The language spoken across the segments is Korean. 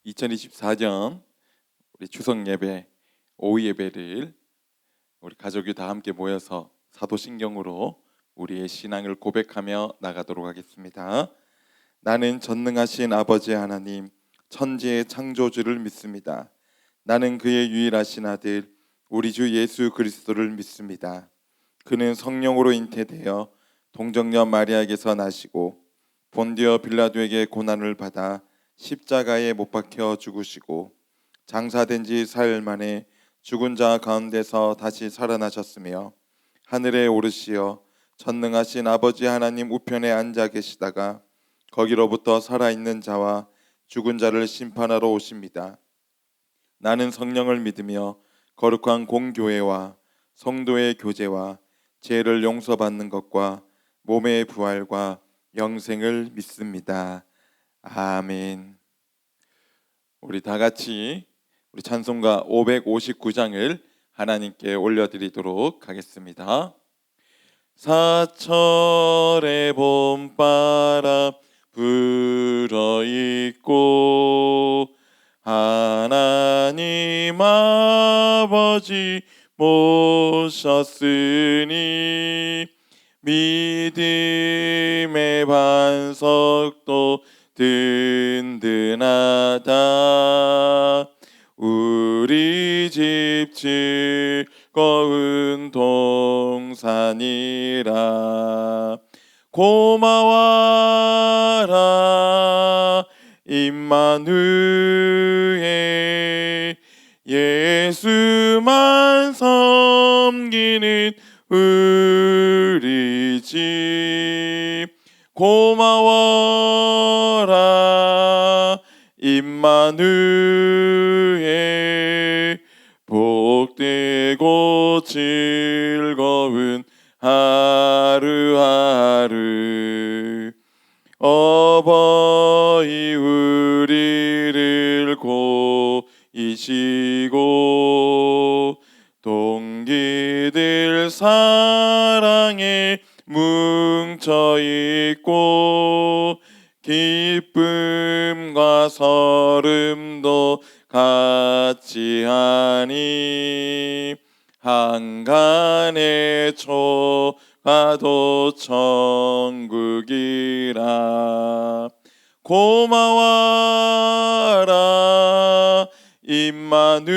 2024년 우리 추석 예배, 오후 예배를 우리 가족이 다 함께 모여서 사도신경으로 우리의 신앙을 고백하며 나가도록 하겠습니다. 나는 전능하신 아버지 하나님, 천지의 창조주를 믿습니다. 나는 그의 유일하신 아들, 우리 주 예수 그리스도를 믿습니다. 그는 성령으로 잉태되어 동정녀 마리아에게서 나시고 본디어 빌라도에게 고난을 받아 십자가에 못 박혀 죽으시고 장사된 지 사흘 만에 죽은 자 가운데서 다시 살아나셨으며 하늘에 오르시어 전능하신 아버지 하나님 우편에 앉아 계시다가 거기로부터 살아있는 자와 죽은 자를 심판하러 오십니다. 나는 성령을 믿으며 거룩한 공교회와 성도의 교제와 죄를 용서받는 것과 몸의 부활과 영생을 믿습니다. 아멘. 우리 다 같이 우리 찬송가 559장을 하나님께 올려드리도록 하겠습니다. 사철의 봄바람 불어있고 하나님 아버지 모셨으니 믿음의 반석도 든든하다. 우리 집 즐거운 동산이라. 고마워라 임마누엘, 예수만 섬기는 우리 집. 고마워라 임마누엘, 복되고 즐거운 하루하루. 어버이 우리를 고이시고 동기들 사랑에 뭉쳐있고 기쁨과 설움도 같이 하니 한간의 초가도 천국이라. 고마워라 임마누엘,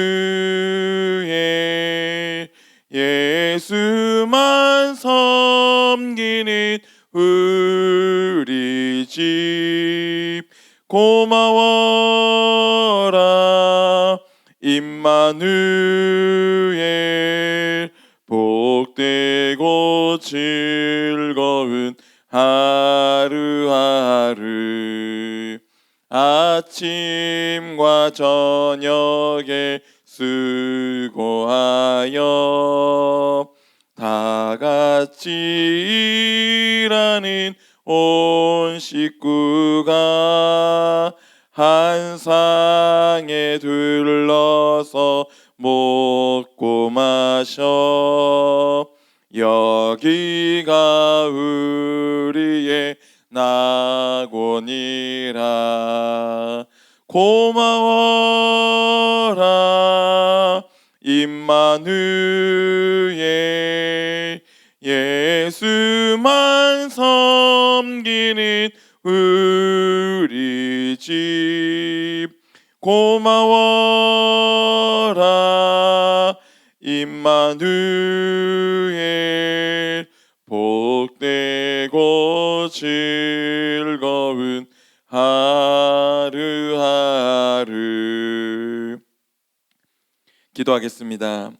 예수만 섬기는 우리 집. 고마워라 임마누엘, 복되고 즐거운 하루하루. 아침과 저녁에 수고하여 다 같이 일하는 온 식구가 한 상에 둘러서 먹고 마셔. 여기가 우리의 낙원이라. 고마워라 임마누엘, 예수만 섬기는 우리 집. 고마워라 임마누엘, 복되고 즐거운 하루하루. 기도하겠습니다.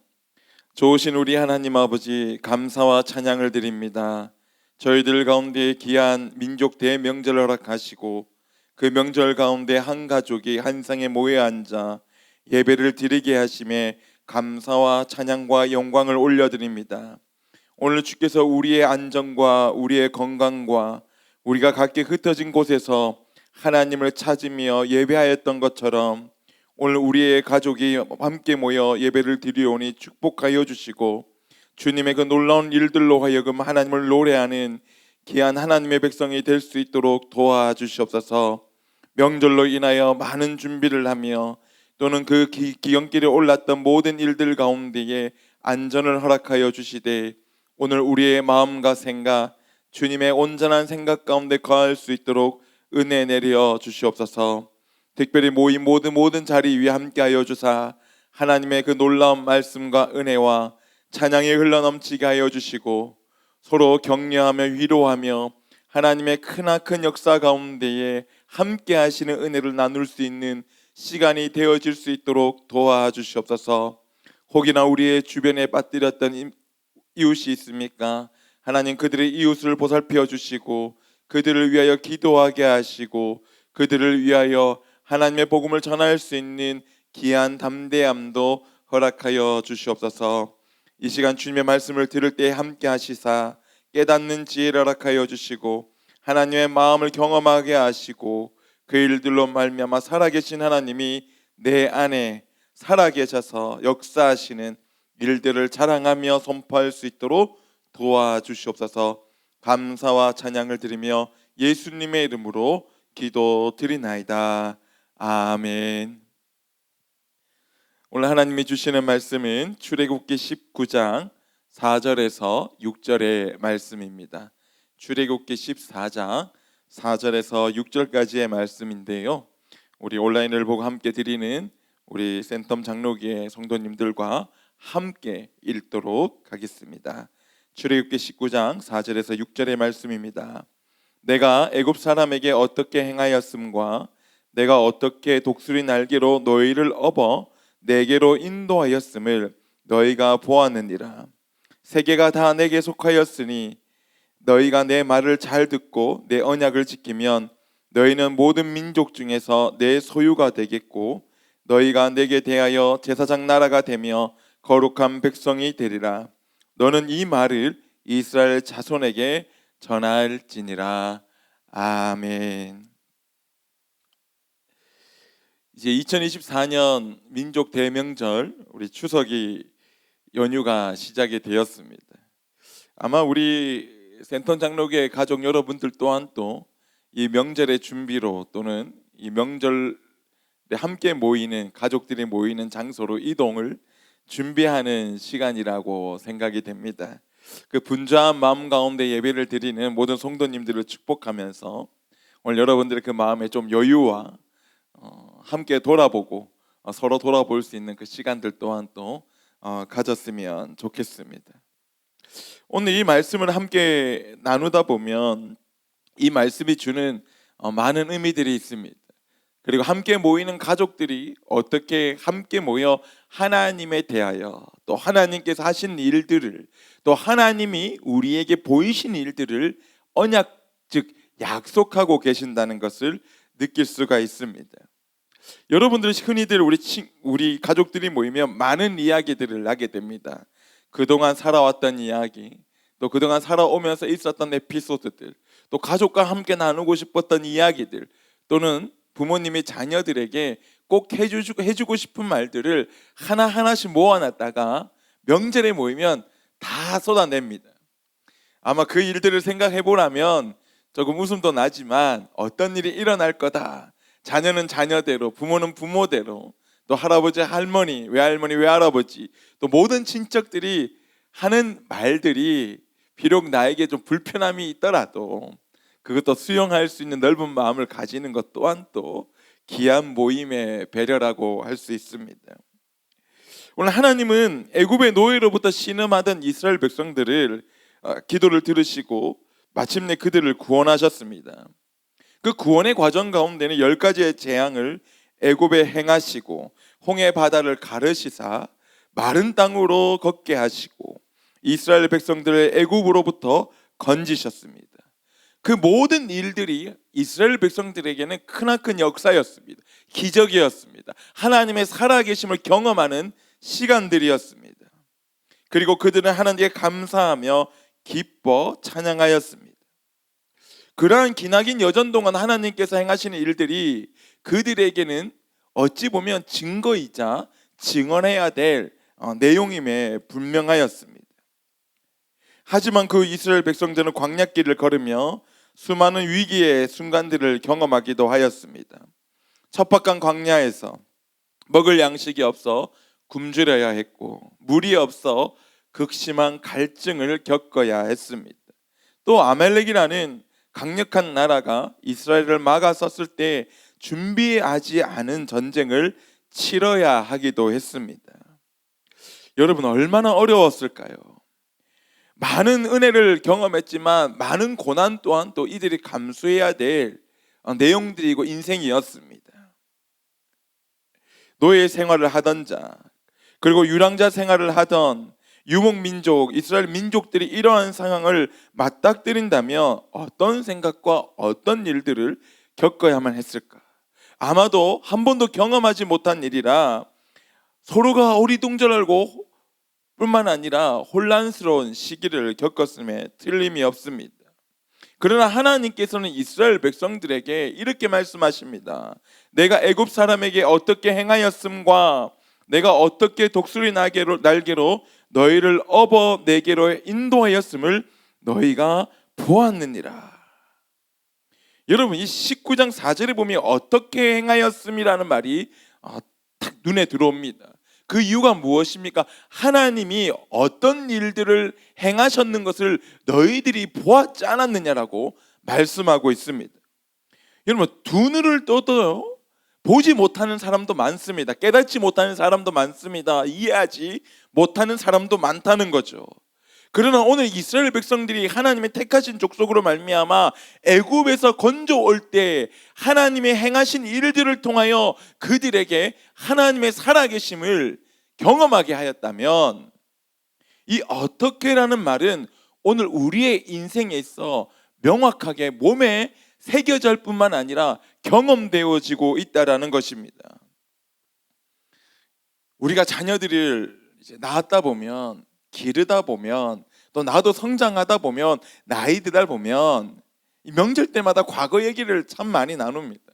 좋으신 우리 하나님 아버지, 감사와 찬양을 드립니다. 저희들 가운데 귀한 민족 대명절을 허락하시고 그 명절 가운데 한 가족이 한 상에 모여 앉아 예배를 드리게 하심에 감사와 찬양과 영광을 올려드립니다. 오늘 주께서 우리의 안전과 우리의 건강과 우리가 각기 흩어진 곳에서 하나님을 찾으며 예배하였던 것처럼 오늘 우리의 가족이 함께 모여 예배를 드리오니 축복하여 주시고 주님의 그 놀라운 일들로 하여금 하나님을 노래하는 귀한 하나님의 백성이 될 수 있도록 도와주시옵소서. 명절로 인하여 많은 준비를 하며 또는 그 기경길에 올랐던 모든 일들 가운데에 안전을 허락하여 주시되 오늘 우리의 마음과 생각, 주님의 온전한 생각 가운데 거할 수 있도록 은혜 내려 주시옵소서. 특별히 모인 모든 자리 위에 함께하여 주사 하나님의 그 놀라운 말씀과 은혜와 찬양이 흘러넘치게 하여 주시고 서로 격려하며 위로하며 하나님의 크나큰 역사 가운데에 함께 하시는 은혜를 나눌 수 있는 시간이 되어질 수 있도록 도와주시옵소서. 혹이나 우리의 주변에 빠뜨렸던 이웃이 있습니까? 하나님 그들의 이웃을 보살펴 주시고 그들을 위하여 기도하게 하시고 그들을 위하여 하나님의 복음을 전할 수 있는 귀한 담대함도 허락하여 주시옵소서. 이 시간 주님의 말씀을 들을 때 함께 하시사 깨닫는 지혜를 허락하여 주시고 하나님의 마음을 경험하게 하시고 그 일들로 말미암아 살아계신 하나님이 내 안에 살아계셔서 역사하시는 일들을 자랑하며 선포할 수 있도록 도와주시옵소서. 감사와 찬양을 드리며 예수님의 이름으로 기도드리나이다. 아멘. 오늘 하나님이 주시는 말씀은 출애굽기 19장 4절에서 6절의 말씀입니다. 출애굽기 14장 4절에서 6절까지의 말씀인데요. 우리 온라인을 보고 함께 드리는 우리 센텀 장로교회 성도님들과 함께 읽도록 하겠습니다. 출애굽기 19장 4절에서 6절의 말씀입니다. 내가 애굽 사람에게 어떻게 행하였음과 내가 어떻게 독수리 날개로 너희를 업어 내게로 인도하였음을 너희가 보았느니라. 세계가 다 내게 속하였으니 너희가 내 말을 잘 듣고 내 언약을 지키면 너희는 모든 민족 중에서 내 소유가 되겠고 너희가 내게 대하여 제사장 나라가 되며 거룩한 백성이 되리라. 너는 이 말을 이스라엘 자손에게 전할지니라. 아멘. 이제 2024년 민족 대명절 우리 추석이 연휴가 시작이 되었습니다. 아마 우리 센텀 장로교회 가족 여러분들 또한 또 이 명절의 준비로 또는 이 명절에 함께 모이는 가족들이 모이는 장소로 이동을 준비하는 시간이라고 생각이 됩니다. 그 분주한 마음 가운데 예배를 드리는 모든 성도님들을 축복하면서 오늘 여러분들의 그 마음에 좀 여유와 함께 돌아보고 서로 돌아볼 수 있는 그 시간들 또한 또 가졌으면 좋겠습니다. 오늘 이 말씀을 함께 나누다 보면 이 말씀이 주는 많은 의미들이 있습니다. 그리고 함께 모이는 가족들이 어떻게 함께 모여 하나님에 대하여 또 하나님께서 하신 일들을 또 하나님이 우리에게 보이신 일들을 언약 즉 약속하고 계신다는 것을 느낄 수가 있습니다. 여러분들 흔히들 우리 가족들이 모이면 많은 이야기들을 하게 됩니다. 그동안 살아왔던 이야기, 또 그동안 살아오면서 있었던 에피소드들, 또 가족과 함께 나누고 싶었던 이야기들, 또는 부모님이 자녀들에게 꼭 해주고 싶은 말들을 하나하나씩 모아놨다가 명절에 모이면 다 쏟아냅니다. 아마 그 일들을 생각해 보라면 조금 웃음도 나지만 어떤 일이 일어날 거다. 자녀는 자녀대로, 부모는 부모대로, 또 할아버지, 할머니, 외할머니, 외할아버지, 또 모든 친척들이 하는 말들이 비록 나에게 좀 불편함이 있더라도 그것도 수용할 수 있는 넓은 마음을 가지는 것 또한 또 귀한 모임의 배려라고 할 수 있습니다. 오늘 하나님은 애굽의 노예로부터 신음하던 이스라엘 백성들을 기도를 들으시고 마침내 그들을 구원하셨습니다. 그 구원의 과정 가운데는 10가지의 재앙을 애굽에 행하시고 홍해 바다를 가르시사 마른 땅으로 걷게 하시고 이스라엘 백성들을 애굽으로부터 건지셨습니다. 그 모든 일들이 이스라엘 백성들에게는 크나큰 역사였습니다. 기적이었습니다. 하나님의 살아계심을 경험하는 시간들이었습니다. 그리고 그들은 하나님께 감사하며 기뻐 찬양하였습니다. 그러한 기나긴 여정 동안 하나님께서 행하시는 일들이 그들에게는 어찌 보면 증거이자 증언해야 될 내용임에 분명하였습니다. 하지만 그 이스라엘 백성들은 광야길을 걸으며 수많은 위기의 순간들을 경험하기도 하였습니다. 척박한 광야에서 먹을 양식이 없어 굶주려야 했고, 물이 없어 극심한 갈증을 겪어야 했습니다. 또 아말렉이라는 강력한 나라가 이스라엘을 막아섰을 때 준비하지 않은 전쟁을 치러야 하기도 했습니다. 여러분, 얼마나 어려웠을까요? 많은 은혜를 경험했지만 많은 고난 또한 또 이들이 감수해야 될 내용들이고 인생이었습니다. 노예 생활을 하던 자, 그리고 유랑자 생활을 하던 유목민족, 이스라엘 민족들이 이러한 상황을 맞닥뜨린다면 어떤 생각과 어떤 일들을 겪어야만 했을까? 아마도 한 번도 경험하지 못한 일이라 서로가 어리둥절하고 뿐만 아니라 혼란스러운 시기를 겪었음에 틀림이 없습니다. 그러나 하나님께서는 이스라엘 백성들에게 이렇게 말씀하십니다. 내가 애굽 사람에게 어떻게 행하였음과 내가 어떻게 독수리 날개로 너희를 업어 내게로 인도하였음을 너희가 보았느니라. 여러분, 이 19장 4절에 보면 어떻게 행하였음이라는 말이 딱 눈에 들어옵니다. 그 이유가 무엇입니까? 하나님이 어떤 일들을 행하셨는 것을 너희들이 보았지 않았느냐라고 말씀하고 있습니다. 여러분, 두 눈을 떠도요 보지 못하는 사람도 많습니다. 깨닫지 못하는 사람도 많습니다. 이해하지 못하는 사람도 많다는 거죠. 그러나 오늘 이스라엘 백성들이 하나님의 택하신 족속으로 말미암아 애굽에서 건져올 때 하나님의 행하신 일들을 통하여 그들에게 하나님의 살아계심을 경험하게 하였다면, 이 어떻게라는 말은 오늘 우리의 인생에 있어 명확하게 몸에 새겨질 뿐만 아니라 경험되어지고 있다라는 것입니다. 우리가 자녀들을 이제 낳았다 보면, 기르다 보면, 또 나도 성장하다 보면, 나이 들다 보면 명절 때마다 과거 얘기를 참 많이 나눕니다.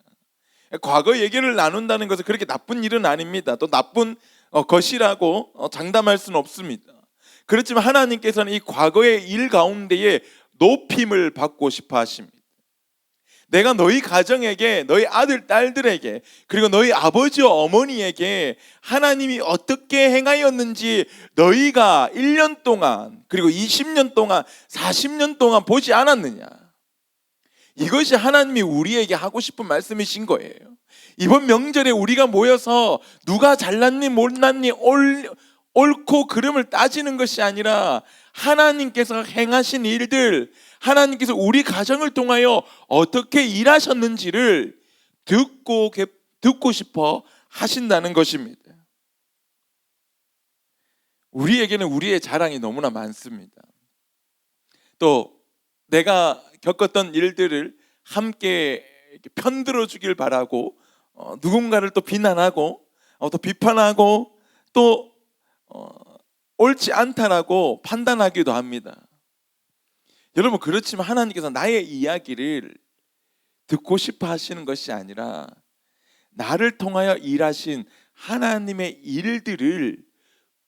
과거 얘기를 나눈다는 것은 그렇게 나쁜 일은 아닙니다. 또 나쁜 것이라고 장담할 수는 없습니다. 그렇지만 하나님께서는 이 과거의 일 가운데에 높임을 받고 싶어 하십니다. 내가 너희 가정에게, 너희 아들, 딸들에게, 그리고 너희 아버지와 어머니에게 하나님이 어떻게 행하였는지 너희가 1년 동안, 그리고 20년 동안, 40년 동안 보지 않았느냐. 이것이 하나님이 우리에게 하고 싶은 말씀이신 거예요. 이번 명절에 우리가 모여서 누가 잘났니 못났니 옳고 그름을 따지는 것이 아니라 하나님께서 행하신 일들, 하나님께서 우리 가정을 통하여 어떻게 일하셨는지를 듣고 싶어 하신다는 것입니다. 우리에게는 우리의 자랑이 너무나 많습니다. 또 내가 겪었던 일들을 함께 편들어 주길 바라고 누군가를 또 비난하고 또 비판하고 또 옳지 않다라고 판단하기도 합니다. 여러분, 그렇지만 하나님께서 나의 이야기를 듣고 싶어 하시는 것이 아니라 나를 통하여 일하신 하나님의 일들을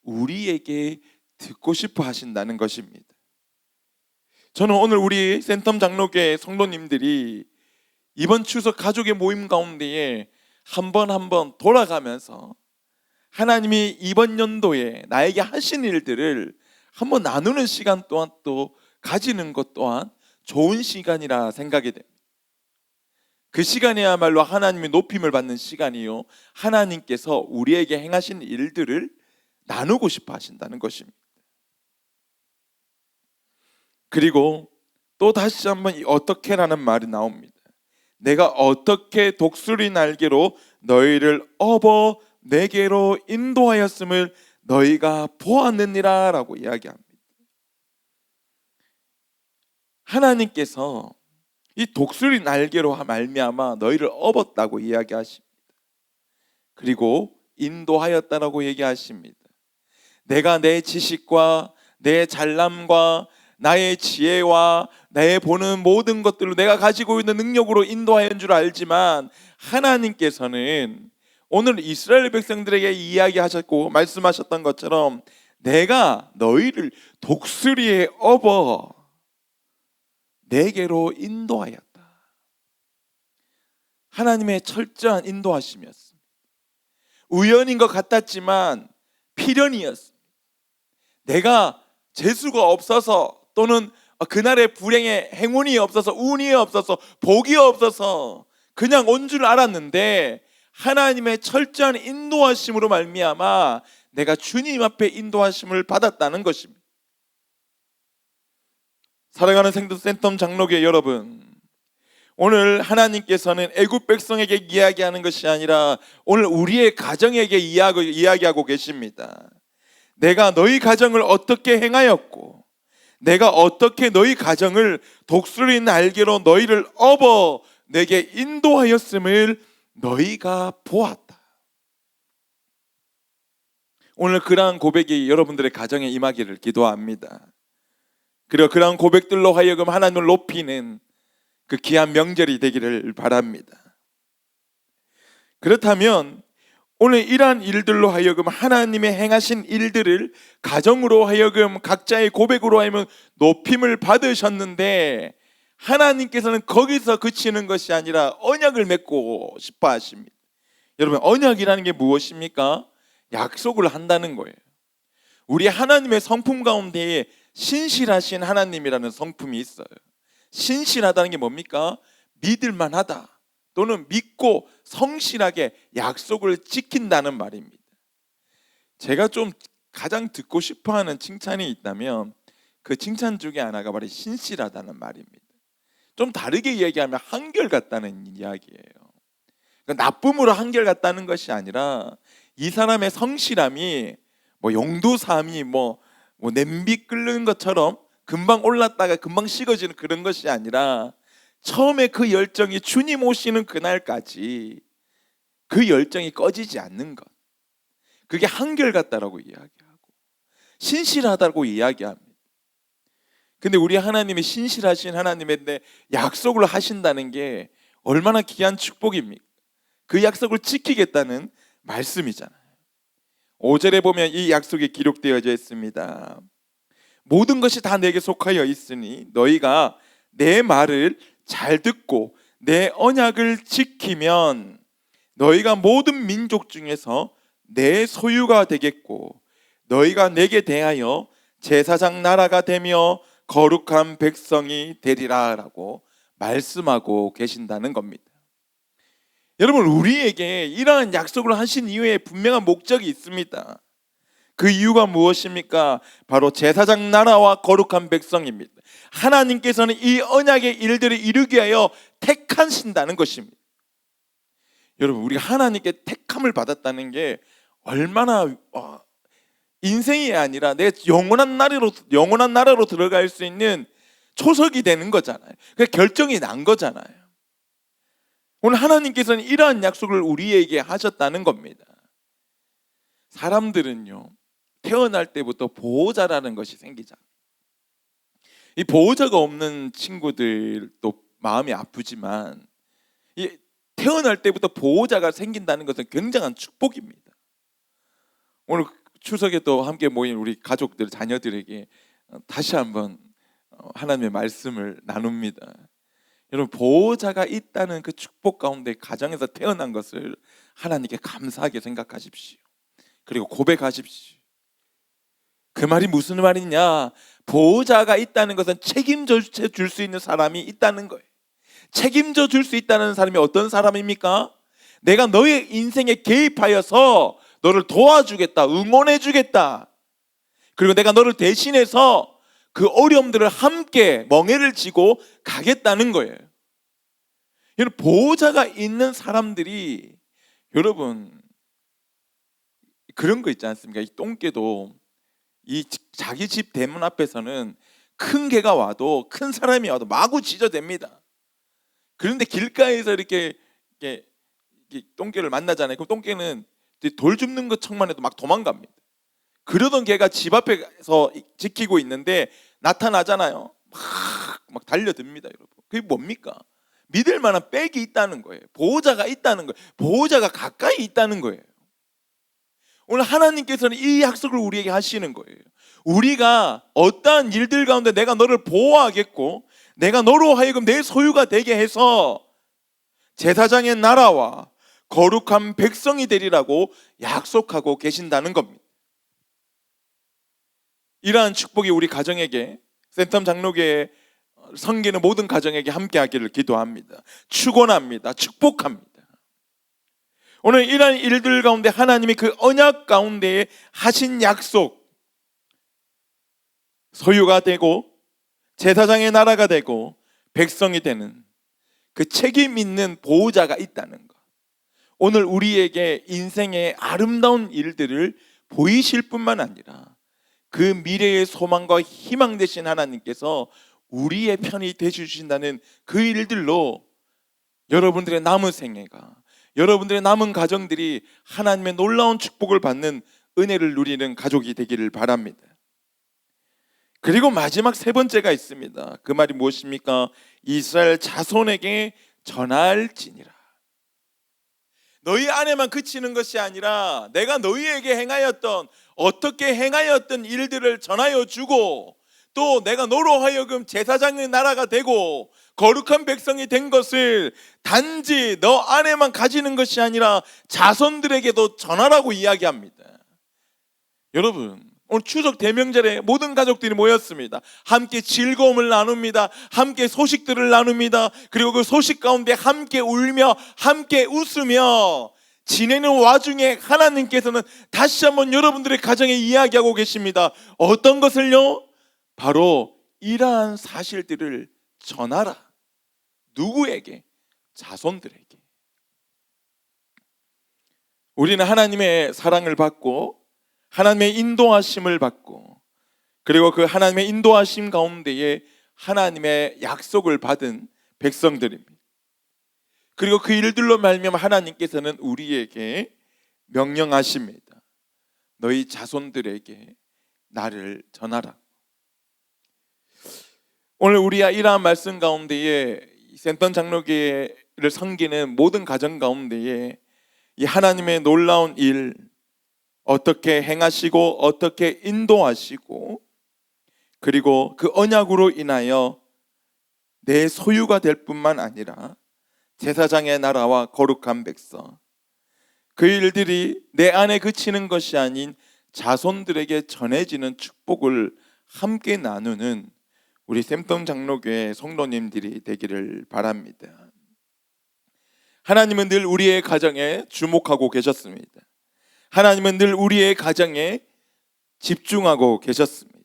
우리에게 듣고 싶어 하신다는 것입니다. 저는 오늘 우리 센텀 장로교회 성도님들이 이번 추석 가족의 모임 가운데에 한 번 돌아가면서 하나님이 이번 연도에 나에게 하신 일들을 한번 나누는 시간 또한 또 가지는 것 또한 좋은 시간이라 생각이 됩니다. 그 시간이야말로 하나님의 높임을 받는 시간이요, 하나님께서 우리에게 행하신 일들을 나누고 싶어 하신다는 것입니다. 그리고 또 다시 한번 어떻게라는 말이 나옵니다. 내가 어떻게 독수리 날개로 너희를 업어 내게로 인도하였음을 너희가 보았느니라 라고 이야기합니다. 하나님께서 이 독수리 날개로 말미암아 너희를 업었다고 이야기하십니다. 그리고 인도하였다라고 얘기하십니다. 내가 내 지식과 내 잘남과 나의 지혜와 내 보는 모든 것들로 내가 가지고 있는 능력으로 인도하였는 줄 알지만, 하나님께서는 오늘 이스라엘 백성들에게 이야기하셨고 말씀하셨던 것처럼 내가 너희를 독수리에 업어 내게로 인도하였다. 하나님의 철저한 인도하심이었습니다. 우연인 것 같았지만 필연이었습니다. 내가 재수가 없어서 또는 그날의 불행의 행운이 없어서 운이 없어서 복이 없어서 그냥 온 줄 알았는데 하나님의 철저한 인도하심으로 말미암아 내가 주님 앞에 인도하심을 받았다는 것입니다. 사랑하는 생도 센텀 장로교회 여러분, 오늘 하나님께서는 애굽 백성에게 이야기하는 것이 아니라 오늘 우리의 가정에게 이야기하고 계십니다. 내가 너희 가정을 어떻게 행하였고 내가 어떻게 너희 가정을 독수리 날개로 너희를 업어 내게 인도하였음을 너희가 보았다. 오늘 그러한 고백이 여러분들의 가정에 임하기를 기도합니다. 그리고 그러한 고백들로 하여금 하나님을 높이는 그 귀한 명절이 되기를 바랍니다. 그렇다면 오늘 이러한 일들로 하여금 하나님의 행하신 일들을 가정으로 하여금 각자의 고백으로 하여금 높임을 받으셨는데 하나님께서는 거기서 그치는 것이 아니라 언약을 맺고 싶어 하십니다. 여러분, 언약이라는 게 무엇입니까? 약속을 한다는 거예요. 우리 하나님의 성품 가운데에 신실하신 하나님이라는 성품이 있어요. 신실하다는 게 뭡니까? 믿을만하다 또는 믿고 성실하게 약속을 지킨다는 말입니다. 제가 좀 가장 듣고 싶어하는 칭찬이 있다면 그 칭찬 중에 하나가 바로 신실하다는 말입니다. 좀 다르게 얘기하면 한결같다는 이야기예요. 그러니까 나쁨으로 한결같다는 것이 아니라 이 사람의 성실함이 용도삼이 냄비 끓는 것처럼 금방 올랐다가 금방 식어지는 그런 것이 아니라 처음에 그 열정이 주님 오시는 그날까지 그 열정이 꺼지지 않는 것, 그게 한결같다라고 이야기하고 신실하다고 이야기합니다. 근데 우리 하나님이 신실하신 하나님인데 약속을 하신다는 게 얼마나 귀한 축복입니까? 그 약속을 지키겠다는 말씀이잖아요. 5절에 보면 이 약속이 기록되어져 있습니다. 모든 것이 다 내게 속하여 있으니 너희가 내 말을 잘 듣고 내 언약을 지키면 너희가 모든 민족 중에서 내 소유가 되겠고 너희가 내게 대하여 제사장 나라가 되며 거룩한 백성이 되리라 라고 말씀하고 계신다는 겁니다. 여러분, 우리에게 이러한 약속을 하신 이유에 분명한 목적이 있습니다. 그 이유가 무엇입니까? 바로 제사장 나라와 거룩한 백성입니다. 하나님께서는 이 언약의 일들을 이루기 위하여 택하신다는 것입니다. 여러분, 우리가 하나님께 택함을 받았다는 게 얼마나 인생이 아니라 내 영원한 나라로 들어갈 수 있는 초석이 되는 거잖아요. 그 결정이 난 거잖아요. 오늘 하나님께서는 이러한 약속을 우리에게 하셨다는 겁니다. 사람들은요, 태어날 때부터 보호자라는 것이 생기잖아요. 이 보호자가 없는 친구들도 마음이 아프지만 이 태어날 때부터 보호자가 생긴다는 것은 굉장한 축복입니다. 오늘 추석에 또 함께 모인 우리 가족들, 자녀들에게 다시 한번 하나님의 말씀을 나눕니다. 여러분, 보호자가 있다는 그 축복 가운데 가정에서 태어난 것을 하나님께 감사하게 생각하십시오. 그리고 고백하십시오. 그 말이 무슨 말이냐? 보호자가 있다는 것은 책임져 줄 수 있는 사람이 있다는 거예요. 책임져 줄 수 있다는 사람이 어떤 사람입니까? 내가 너의 인생에 개입하여서 너를 도와주겠다, 응원해 주겠다. 그리고 내가 너를 대신해서 그 어려움들을 함께 멍에를 지고 가겠다는 거예요. 여러분, 보호자가 있는 사람들이, 여러분, 그런 거 있지 않습니까? 이 똥개도 이 자기 집 대문 앞에서는 큰 개가 와도, 큰 사람이 와도 마구 짖어댑니다. 그런데 길가에서 이렇게 똥개를 만나잖아요. 그럼 똥개는 돌 줍는 것청만 해도 막 도망갑니다. 그러던 개가 집 앞에서 지키고 있는데 나타나잖아요. 막 달려듭니다, 여러분. 그게 뭡니까? 믿을 만한 백이 있다는 거예요. 보호자가 있다는 거예요. 보호자가 가까이 있다는 거예요. 오늘 하나님께서는 이 약속을 우리에게 하시는 거예요. 우리가 어떠한 일들 가운데 내가 너를 보호하겠고 내가 너로 하여금 내 소유가 되게 해서 제사장의 나라와 거룩한 백성이 되리라고 약속하고 계신다는 겁니다. 이러한 축복이 우리 가정에게, 센텀 장로교회 섬기는 모든 가정에게 함께하기를 기도합니다. 축원합니다. 축복합니다. 오늘 이러한 일들 가운데 하나님이 그 언약 가운데에 하신 약속, 소유가 되고 제사장의 나라가 되고 백성이 되는 그 책임 있는 보호자가 있다는 것, 오늘 우리에게 인생의 아름다운 일들을 보이실 뿐만 아니라 그 미래의 소망과 희망 되신 하나님께서 우리의 편이 되주신다는 그 일들로 여러분들의 남은 생애가, 여러분들의 남은 가정들이 하나님의 놀라운 축복을 받는 은혜를 누리는 가족이 되기를 바랍니다. 그리고 마지막 세 번째가 있습니다. 그 말이 무엇입니까? 이스라엘 자손에게 전할지니라. 너희 안에만 그치는 것이 아니라 내가 너희에게 행하였던, 어떻게 행하였던 일들을 전하여 주고, 또 내가 너로 하여금 제사장의 나라가 되고 거룩한 백성이 된 것을 단지 너 안에만 가지는 것이 아니라 자손들에게도 전하라고 이야기합니다. 여러분, 오늘 추석 대명절에 모든 가족들이 모였습니다. 함께 즐거움을 나눕니다. 함께 소식들을 나눕니다. 그리고 그 소식 가운데 함께 울며 함께 웃으며 지내는 와중에 하나님께서는 다시 한번 여러분들의 가정에 이야기하고 계십니다. 어떤 것을요? 바로 이러한 사실들을 전하라. 누구에게? 자손들에게. 우리는 하나님의 사랑을 받고 하나님의 인도하심을 받고, 그리고 그 하나님의 인도하심 가운데에 하나님의 약속을 받은 백성들입니다. 그리고 그 일들로 말미암아 하나님께서는 우리에게 명령하십니다. 너희 자손들에게 나를 전하라. 오늘 우리가 이러한 말씀 가운데에 센텀 장로교회를 섬기는 모든 가정 가운데에 이 하나님의 놀라운 일, 어떻게 행하시고 어떻게 인도하시고, 그리고 그 언약으로 인하여 내 소유가 될 뿐만 아니라 제사장의 나라와 거룩한 백성, 그 일들이 내 안에 그치는 것이 아닌 자손들에게 전해지는 축복을 함께 나누는 우리 샘텀 장로교회 성도님들이 되기를 바랍니다. 하나님은 늘 우리의 가정에 주목하고 계셨습니다. 하나님은 늘 우리의 가정에 집중하고 계셨습니다.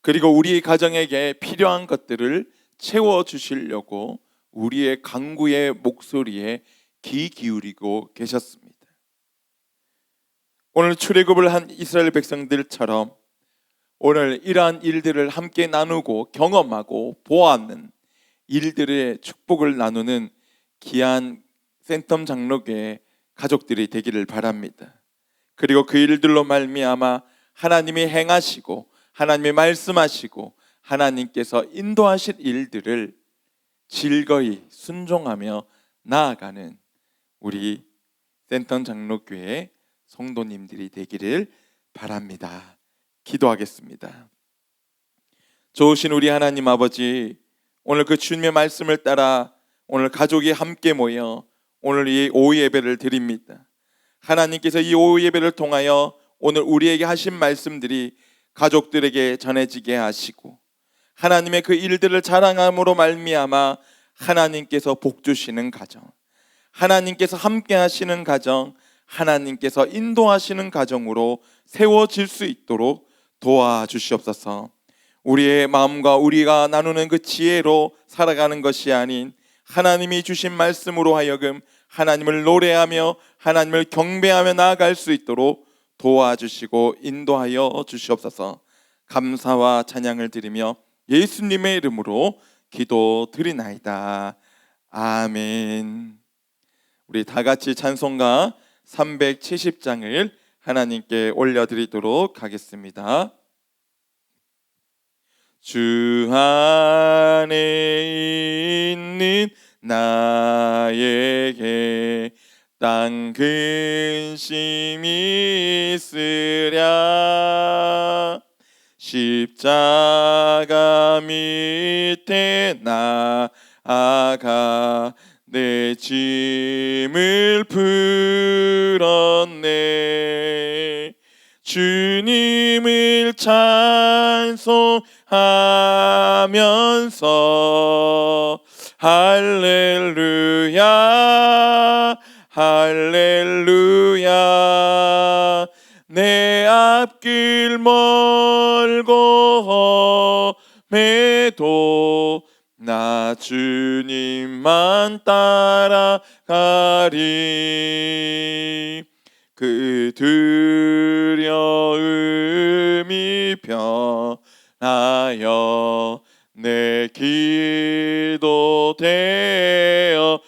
그리고 우리 가정에게 필요한 것들을 채워주시려고 우리의 간구의 목소리에 귀 기울이고 계셨습니다. 오늘 출애굽을 한 이스라엘 백성들처럼 오늘 이러한 일들을 함께 나누고 경험하고 보아하는 일들의 축복을 나누는 귀한 센텀 장로교회 가족들이 되기를 바랍니다. 그리고 그 일들로 말미암아 하나님이 행하시고 하나님이 말씀하시고 하나님께서 인도하실 일들을 즐거이 순종하며 나아가는 우리 센텀 장로교회 성도님들이 되기를 바랍니다. 기도하겠습니다. 좋으신 우리 하나님 아버지, 오늘 그 주님의 말씀을 따라 오늘 가족이 함께 모여 오늘 이 오후 예배를 드립니다. 하나님께서 이 오후 예배를 통하여 오늘 우리에게 하신 말씀들이 가족들에게 전해지게 하시고, 하나님의 그 일들을 자랑함으로 말미암아 하나님께서 복 주시는 가정, 하나님께서 함께 하시는 가정, 하나님께서 인도하시는 가정으로 세워질 수 있도록 도와주시옵소서. 우리의 마음과 우리가 나누는 그 지혜로 살아가는 것이 아닌 하나님이 주신 말씀으로 하여금 하나님을 노래하며 하나님을 경배하며 나아갈 수 있도록 도와주시고 인도하여 주시옵소서. 감사와 찬양을 드리며 예수님의 이름으로 기도드리나이다. 아멘. 우리 다 같이 찬송가 370장을 하나님께 올려드리도록 하겠습니다. 주 안에 있는 나에게 땅 근심이 있으랴 십자가 밑에 나아가 내 짐을 풀었네. 주님을 찬송하면서 할렐루야 할렐루야. 내 앞길 멀고 험해도 나 주님만 따라가리. 그 두려움이 변하여 내 기도 되었고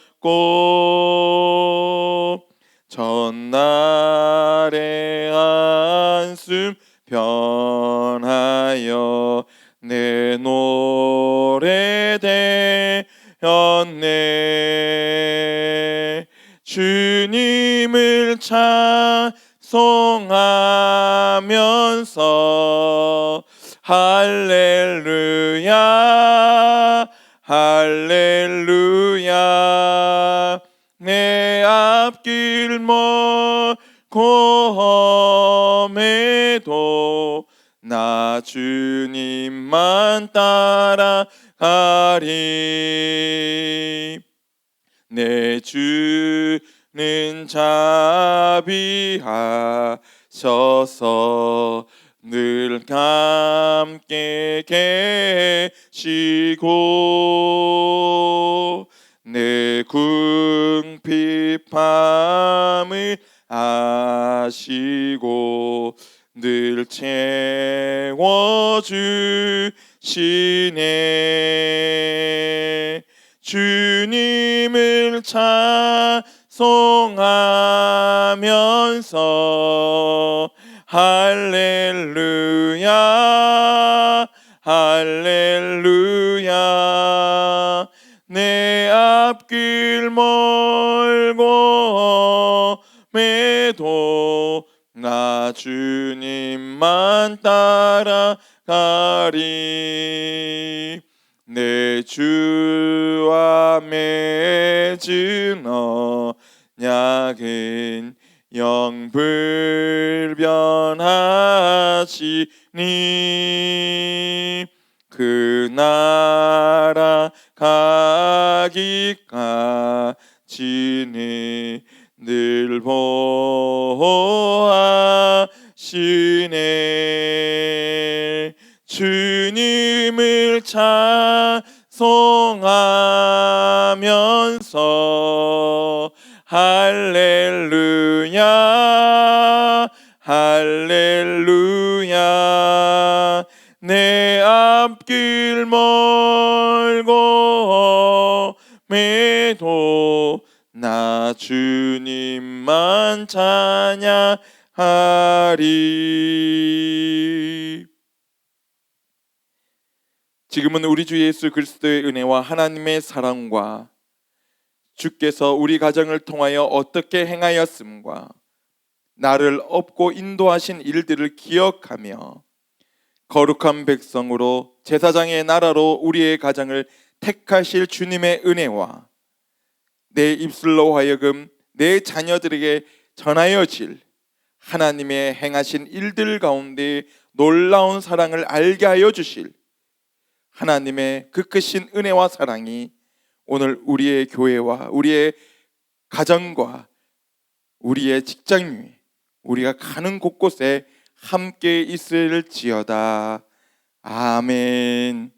전날의 한숨 변하여 내 노래 되었네. 주님을 찬송하면서 할렐루야 할렐루야. 내 앞길 멀고 험해도 나 주님만 따라가리. 내 주는 자비하셔서 늘 함께 계시고 내 궁핍함을 아시고 늘 채워주시네. 주님을 찬송하면서 할렐루야 할렐루야. 내 앞길 멀고 험해도 나 주님만 따라가리. 내 주와 맺은 언약은 영불변하시니. 그 나라 가기까지는 늘 보호하시네. 주님을 찬송하면서 할렐루야 할렐루야. 내 앞길 멀고 험해도 나 주님만 찬양하리. 지금은 우리 주 예수 그리스도의 은혜와 하나님의 사랑과 주께서 우리 가정을 통하여 어떻게 행하였음과 나를 업고 인도하신 일들을 기억하며 거룩한 백성으로 제사장의 나라로 우리의 가정을 택하실 주님의 은혜와 내 입술로 하여금 내 자녀들에게 전하여질 하나님의 행하신 일들 가운데 놀라운 사랑을 알게 하여 주실 하나님의 그 크신 은혜와 사랑이 오늘 우리의 교회와 우리의 가정과 우리의 직장 위에 우리가 가는 곳곳에 함께 있을지어다. 아멘.